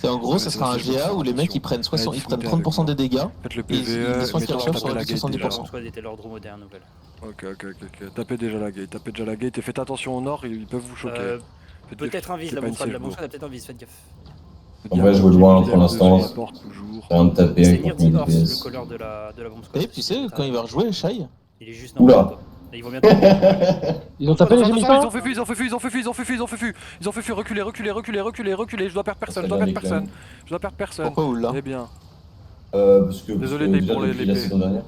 C'est en gros, ça sera un GA où les mecs ils prennent 30% des dégâts. Faites le Et ils PVE, sont mettons, sur tapez la gate 70%. déjà. On soit des l'ordre moderne nouvelle. Ok. Tapez déjà la gate et faites attention au nord, ils peuvent vous choquer. Peut-être un vis, la bonsoir a peut-être un vis, faites gaffe. On va jouer loin pour l'instant. Rien de taper C'est avec Nirti mes Horse, le DPS. colleur de la bombe Et tu sais, quand il va rejouer, Shai, il est juste Oula. normal. Ils vont bientôt. Ils ont tapé les gémisses. Ils ont fait fuse, reculez, je dois perdre personne. pourquoi Oula? Eh bien, Désolé, Désolé, parce que Dave, déjà pour depuis la l'épée. saison dernière.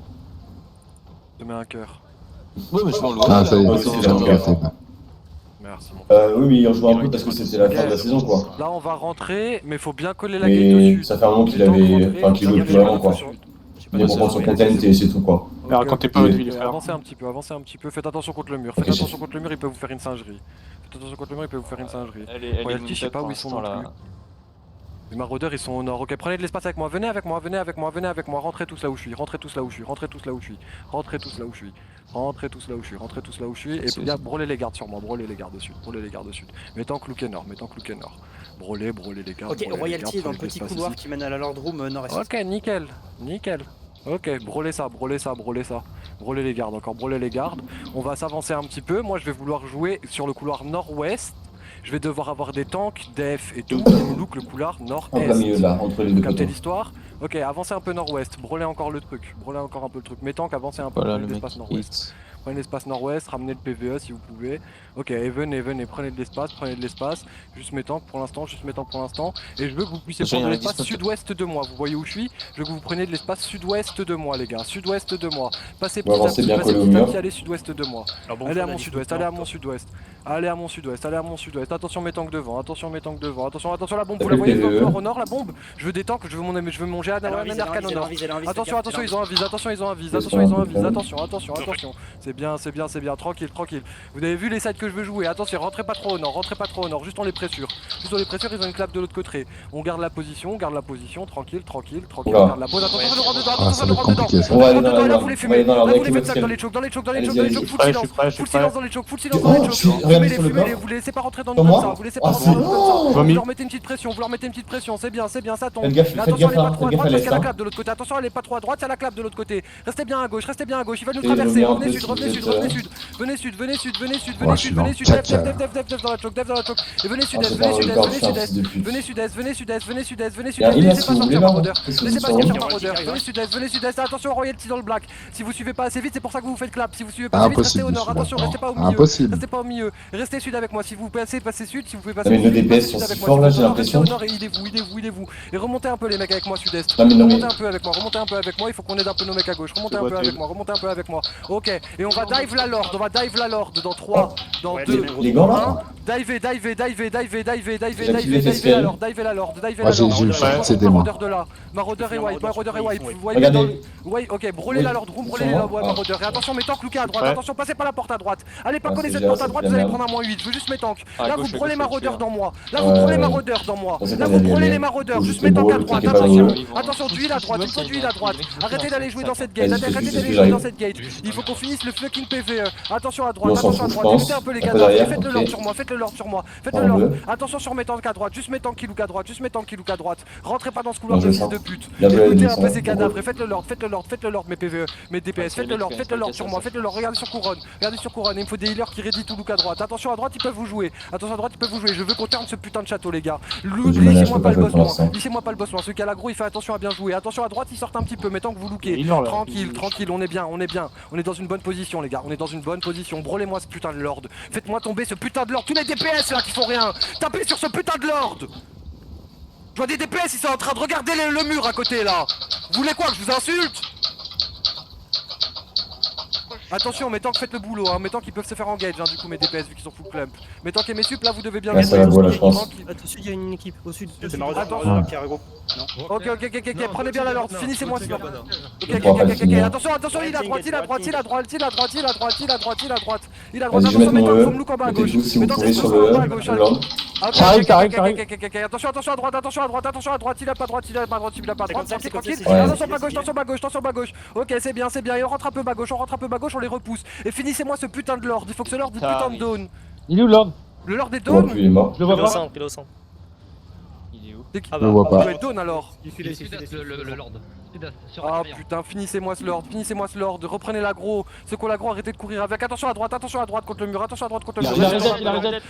je mets un cœur. Ouais, mais je vais en louer. Ah, ça y Ouais, est, c'est j'ai bien. regardé. Merci mon Oui, mais il en joue un peu parce que c'était la fin de la saison, quoi. Là on va rentrer, mais faut bien coller la gate au Mais sud. ça fait un moment qu'il Le temps de avait. rentrer, Enfin, qu'il faut jouait bien plus vraiment, quoi. gérer le Il est pour prendre son content et c'est tout, quoi. Mais racontez pas votre vie, les frères. Avancez un petit peu, faites attention contre le mur, Ok, il peut vous faire une singerie. Royalty, je sais pas où ils sont non plus. Les maraudeurs ils sont au nord, ok prenez de l'espace avec moi, venez avec moi, rentrez tous là où je suis, rentrez tous là où je suis, et bien brûlez les gardes sur moi, brûlez les gardes au sud. Mais tant que Luke est nord, brûlez les gardes. Ok, Royalty est dans le petit couloir qui mène à la Lord Room nord-est. Ok, nickel. Ok, brûlez ça. Brûlez les gardes, encore brûlez les gardes. On va s'avancer un petit peu. Moi, je vais vouloir jouer sur le couloir nord-ouest. Je vais devoir avoir des tanks, def et tout. Et me look le couloir En plein nord-est. milieu, là, entre les deux Vous captez côtés. l'histoire? Ok, avancez un peu nord-ouest. Brûlez encore un peu le truc. Mes tanks, avancez un peu. Voilà Prenez le mec. l'espace nord-ouest. Prenez l'espace nord-ouest, ramenez le PVE si vous pouvez. Ok, et venez, prenez de l'espace. Juste mes tanks pour l'instant. Et je veux que vous puissiez J'ai prendre de un l'espace 19. sud-ouest de moi. Vous voyez où je suis? Je veux que vous preniez de l'espace sud-ouest de moi, les gars. Sud-ouest de moi. Passez Bon, avancez bien collé au mur. allez sud-ouest de moi. Allez à mon sud-ouest. Attention mes tanks devant. Attention la bombe. Vous la voyez au nord, la bombe? Je veux des tanks, je veux mon jet à arcane au nord. Attention, ils ont un vis. Attention. C'est bien. Tranquille. Vous avez vu les sides que je veux jouer. Attention, rentrez pas trop au nord. Juste on les pressure. Ils ont une clap de l'autre côté. On garde la position. Tranquille. On Oula. garde la pose. Attention, ça nous rentre dedans. Ah, ça va être compliqué ça. On va aller dans la Là, lave. vous les On va fumez. aller dans la Là, lave vous les avec faites les dans les chocs. Allez-y, allez-y. Full Ouais, silence. je suis prêt. Full silence dans les chocs. Oh, je suis- regardez sur le corps. Vous les laissez pas rentrer dans Sur nous comme moi ça. Vous laissez Oh, pas c'est rentrer dans nous comme ça. bon. Vous leur mettez une petite pression. C'est bien, ça tombe. Faites gaffe, Attention, elle est pas hein, trop à faites droite gaffe à parce qu'il y a la l'est, clap de l'autre côté. Attention, elle est pas trop à droite, il y a la clap de l'autre côté. Restez bien à gauche. Il va nous Et traverser. le mur, Revenez un sud. peu, Venez si sud. vous êtes, Venez sud. Def dans la choc. Et venez Ah, c'est pas un record, je suis un fils de pute. Venez sud-est. Il y a un Laissez Ilas, pas si vous sortir voulez, là. Maraudeur. Qu'est-ce que Laissez c'est pas sur sortir eux Maraudeur. Venez sud-est. Attention, Royalty dans le black. Si vous suivez pas assez vite, c'est pour ça que vous faites clap. Si vous suivez pas assez vite, restez Impossible au de nord. suivre. Attention, restez pas au milieu. Impossible. Restez pas au milieu. Restez sud avec moi. Si vous passez sud. Si vous pouvez passer Non, mais sud, le DPS passez sont sud si avec moi. forts, là, Si j'ai vous restez au l'impression. nord et aidez-vous. Et remontez un peu les mecs avec moi sud-est. Non, mais Remontez un peu avec moi. Il faut qu'on aide un peu nos mecs à gauche. Remontez un peu avec moi. Ok. Et on va dive la Lord. Dans 3, dans 2, Les gants, là. Dive SPL. la Lord. Moi j'ai eu le fait, c'est des mois. Maraudeur de là. Maraudeur et wipe. Vous voyez Regardez. dans le- Ouais, ok, brûlez la Lord Room, brûlez Ils la sont morts. Maraudeur. Et attention, mes tanks, Lucas à droite. Ouais. Attention, passez pas la porte à droite. Allez pas Ah, coller c'est cette bien, porte à c'est droite, de vous la allez merde. prendre un -8. Je veux juste mes tanks. À Là, gauche, vous brûlez à gauche, Maraudeur là. dans moi. Là, vous brûlez Maraudeur dans moi. Ça, c'est Là, pas vous bien, brûlez bien. les Maraudeurs. Faut Juste juste mes tanks à brûler, droite. t'inquiète pas, Attention. brûler. Attention, d'huile à droite. Arrêtez d'aller jouer dans cette gate. Vas-y, Arrêtez fais d'aller ce jouer que dans cette gate. Il faut qu'on finisse le fucking PVE. Attention à droite. On s'en fout, je pense. Écoutez un peu les Un peu cadavres. derrière, Faites le ok. Lord sur moi. Faites le Lord sur moi. Faites On le Lord. veut. Attention sur mes tanks à droite. Juste mes tanks qui look à droite. Rentrez pas dans ce couloir Bien de joué, fils ça. de pute. Bien joué, Écoutez Alice, un peu hein. ces cadavres et faites le Lord, mes PVE, mes DPS, faites le Lord sur moi, faites le Lord, regardez sur couronne, il me faut des healers qui ready tout look à droite. Attention à droite, ils peuvent vous jouer. Je veux qu'on termine ce putain de château, les gars. Du manège, Laissez-moi je pas peux le pas boss pour loin. l'instant. Laissez-moi pas le boss loin. Celui qui a l'aggro, il fait attention à bien jouer. Attention à droite, ils sortent un petit peu, mais tant que vous lookez. Il hurle, là. Tranquille, on est bien. On est dans une bonne position, les gars. Brûlez-moi ce putain de Lord. Faites-moi tomber ce putain de Lord. Tous les DPS là qui font rien. Tapez sur ce putain de Lord. Je vois des DPS, ils sont en train de regarder le mur à côté là. Vous voulez quoi, que je vous insulte? Attention, mes tanks, faites le boulot, hein. Mes tanks, ils peuvent se faire engage, hein, du coup, mes DPS, vu qu'ils sont full clump. Mes tanks et mes sup, là, vous devez bien Ouais, ça va, voilà, je pense. Tranquille. Au sud, il y a une équipe. Au sud, C'est Maraudeur Attends. qui regroupe. Ok, prenez bien la Lord, finissez-moi ce Lord. Je pourrais pas le finir. Attention, il a droite. Vas-y, je vais Attention, mettre mes mon tanks, E. faut me look en bas à Mettez gauche. tout si Mes vous tanks, pouvez c'est sur en le bas à E. gauche. le Lord. J'arrive. Attention à droite, il a pas droite, C'est comme ça, tranquille. c'est Ouais. Attention bas gauche. Ok, c'est bien, et on rentre un peu bas gauche, on les repousse. Et finissez-moi ce putain de Lord, il faut que ce Lord ait putain de down. Il est où, Lord? Le Lord est Oh, down. puis il est mort. Je le vois pas. Pile au centre. Il est où? Ah Je le vois Tu pas. dois être down alors. Le Lord. Ah putain, finissez-moi ce lord, reprenez l'aggro, secouez l'aggro, arrêtez de courir avec, attention à droite contre le mur, attention à droite contre le mur. Il a reset.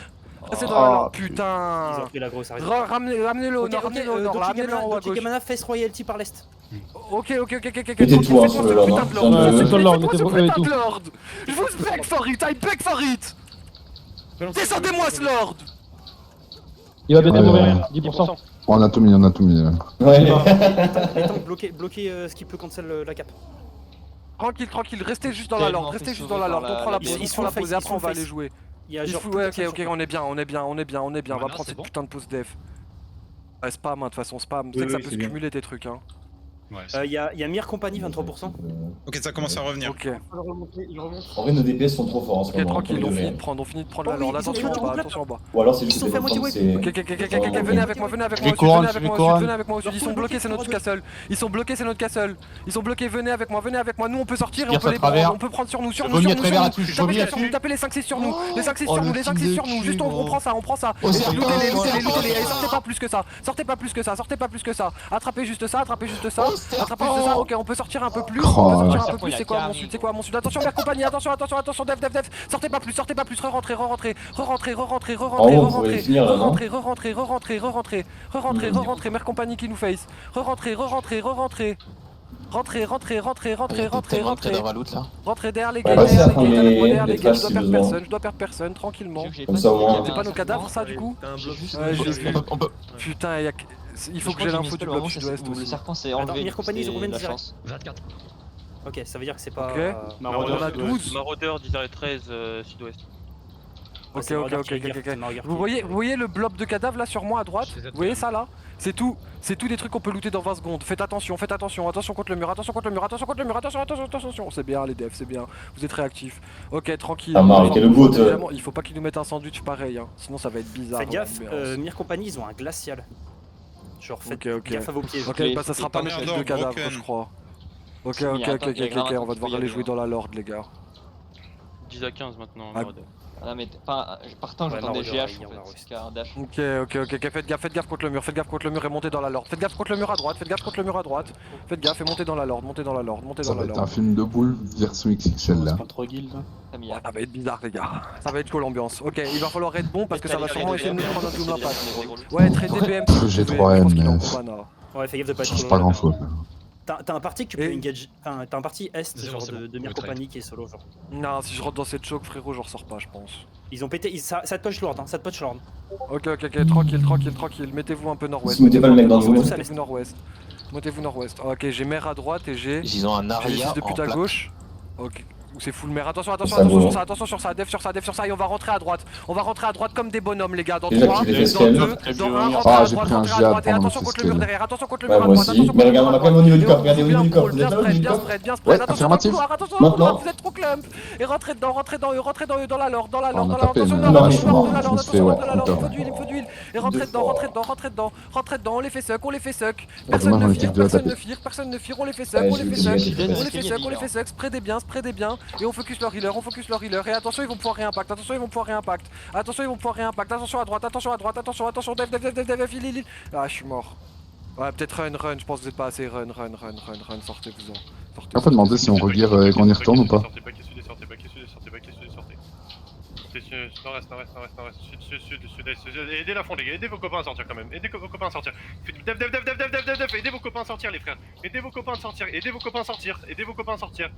Restez dans la lord, putain. Ils ont pris la grosse arrête. Ramenez-le au nord, ramenez-le au nord, là, ramenez-le en haut à gauche. Gamana face royalty par l'est. Ok, Mettez tout hein, sur le lord. Hein. C'est sur le lord, Mettez-moi ce mettez-moi putain tout. de lord. Je vous beg for it, I beg for it. Descendez-moi ce lord. Il va bientôt Ouais, mourir. ouais. 10%. On a tout mis, on a tout mis. Là. Ouais. Les tanks bloquez ce qui peut cancel la cape. Tranquille, restez juste dans la lord, on prend la pause, Ils on prend la sont pause et face, après on va ils aller sont jouer. Il y a Il genre. faut- Ouais, ok, on est bien, on va Maintenant, prendre c'est cette bon. putain de pause def. Ouais, spam, hein, de toute façon, spam. Tu sais Oui, que ça oui, peut c'est se bien. cumuler tes trucs, hein. Ouais. Il y a Mir Company 23%. Ok, ça commence à revenir. Ok, En vrai, nos DPS sont trop forts en ce ok, moment. tranquille, comme on il finit devrait. de prendre la Oh oui, lord. ils ont Attention fait en bas, le attention en bas. Ou alors c'est Ils juste sont des fait défenses, moitié c'est... Ok, venez avec moi, venez avec Les moi, couronnes, venez avec les moi, couronnes. venez avec moi, ils sont bloqués, c'est notre castle. Ils sont bloqués, c'est notre castle. Ils sont bloqués, venez avec moi, nous on peut sortir et on Tire peut à les travers. prendre, on peut prendre sur nous, Vomi à travers là-dessus, vomi là-dessus. tapez les 5-6 sur nous, les 5-6 Oh, sur nous, le les film 5-6 de sur nous, cul, juste on gros. prend ça. Oh, c'est Lootez-les, encore, et sortez pas plus que ça. Attrapez juste ça. Ok, on peut sortir un peu plus, c'est quoi mon sud, attention vers compagnie, attention, def, sortez pas plus, re-rentrez, En haut, vous pouvez finir là, non re-rentrez, mère compagnie qui nous face, re-rentrez, rentrez, Dans la loot là. rentrez derrière les Ouais, gates, vas-y, derrière prendre les gates, les derrière les traces gates, si besoin. je dois perdre personne, tranquillement. Comme ça, au moins. C'est pas nos cadavres ça du coup? Ouais, j'ai vu. On peut. Putain, il faut que j'ai l'info du bloc sud-ouest Le aussi. serpent s'est Attends, enlevé. Mir Company, ils ont combien de la direct chance. 24. Ok, ça veut dire que c'est pas. Ok. On a 12. Maraudeur 10h13 sud-ouest. Ok. Vous voyez le blob de cadavres là sur moi à droite? Vous voyez ça là? C'est tout des trucs qu'on peut looter dans 20 secondes. Faites attention contre le mur, attention. C'est bien les devs, c'est bien. Vous êtes réactifs. Ok, tranquille. Ah, Marc, quel bout, Évidemment, il faut pas qu'ils nous mettent un sandwich pareil, hein. Sinon ça va être bizarre. Faites gaffe, l'ambiance. Mir Company, ils ont un glacial. Genre, faites Ok. gaffe à vos pieds. Ok, bah ça sera pas notre Tonnerre de d'or, cadavres, broken. je crois. Ok, Il y a un on va devoir aller jouer dans la lord, les gars. 10 à 15 maintenant, Ah. Maraudeur. Ah, mais partant, Ouais, j'entends des Maraudeur, GH il y en a en fait. aussi. Car un dash. Ok, faites gaffe contre le mur et montez dans la lord. Faites gaffe contre le mur à droite, Faites gaffe et montez dans la lord, Ça va être un film de boule version XXL là. Tamiya. Ça va être bizarre les gars, ça va être cool l'ambiance. Ok, il va falloir être bon parce que ça va sûrement essayer de nous prendre un double impact. Ouais, très DBM. J'ai 3M, Ouais, fais gaffe de pas Ça être change solo, pas là. grand chose. T'as un parti que tu peux Et- engage. Enfin, t'as un parti est, Zéro, genre c'est bon. de Mir Ouais, très Company qui est solo, genre. Non, si je rentre dans cette choke, frérot, j'en ressors pas, je pense. Ils ont pété. Ça te punch lord, ça te punch lord. Ok, tranquille. Mettez-vous un peu nord-ouest. Si vous mettez pas le mec dans le Mettez-vous zone. Mettez-vous nord-ouest. Ok, j'ai mer à droite et j'ai Ils ont un les aria fils de en pute à plaque. gauche. Ok. Ou c'est full mer. Attention Ça vaut. sur ça, def sur ça et on va rentrer à droite. comme des bonhommes les gars. Dans Déjà 3, qu'il est dans fesquel. 2, dans 1, rentrez Ah, à j'ai droite, pris un rentrez à giga droite et pendant attention le contre le mur fesquel. derrière, attention contre le Ouais, mur à moi droite, aussi. attention Mais contre le mur regarde, à on a quand même droite. au niveau du Et corps. on Regardez au vous niveau du bien corps. Vous êtes là au niveau du corps bien spread, Ouais, attention affirmatif. dans le couloir, attention Ouais, dans le couloir, ok. vous êtes trop clump. Et rentrez dedans eux, dans la lord, On a tapé, attention mais nord, non, attention je suis mort. de la lord, Je me suis fait, attention ouais, de la lord, encore. il me faut d'huile. Et rentrez dedans, on les fait suck. dommage, on était deux à taper. Personne ne fire, on les fait Ouais, suck, j'ai on les fait suck, spreadez bien, et on focus leur healer, et attention ils vont pouvoir réimpact, attention à droite, attention, dev, il. Ah je suis mort. Ouais peut-être run, je pense que vous êtes pas assez run, sortez-vous-en. On peut demander si on regear et qu'on y retourne ou pas. Sortez, nord-est, sud-est. Aidez la fond les gars, aidez vos copains à sortir quand même. Aidez vos copains à sortir. Dev, aidez vos copains à sortir les frères. Aidez vos copains à sortir.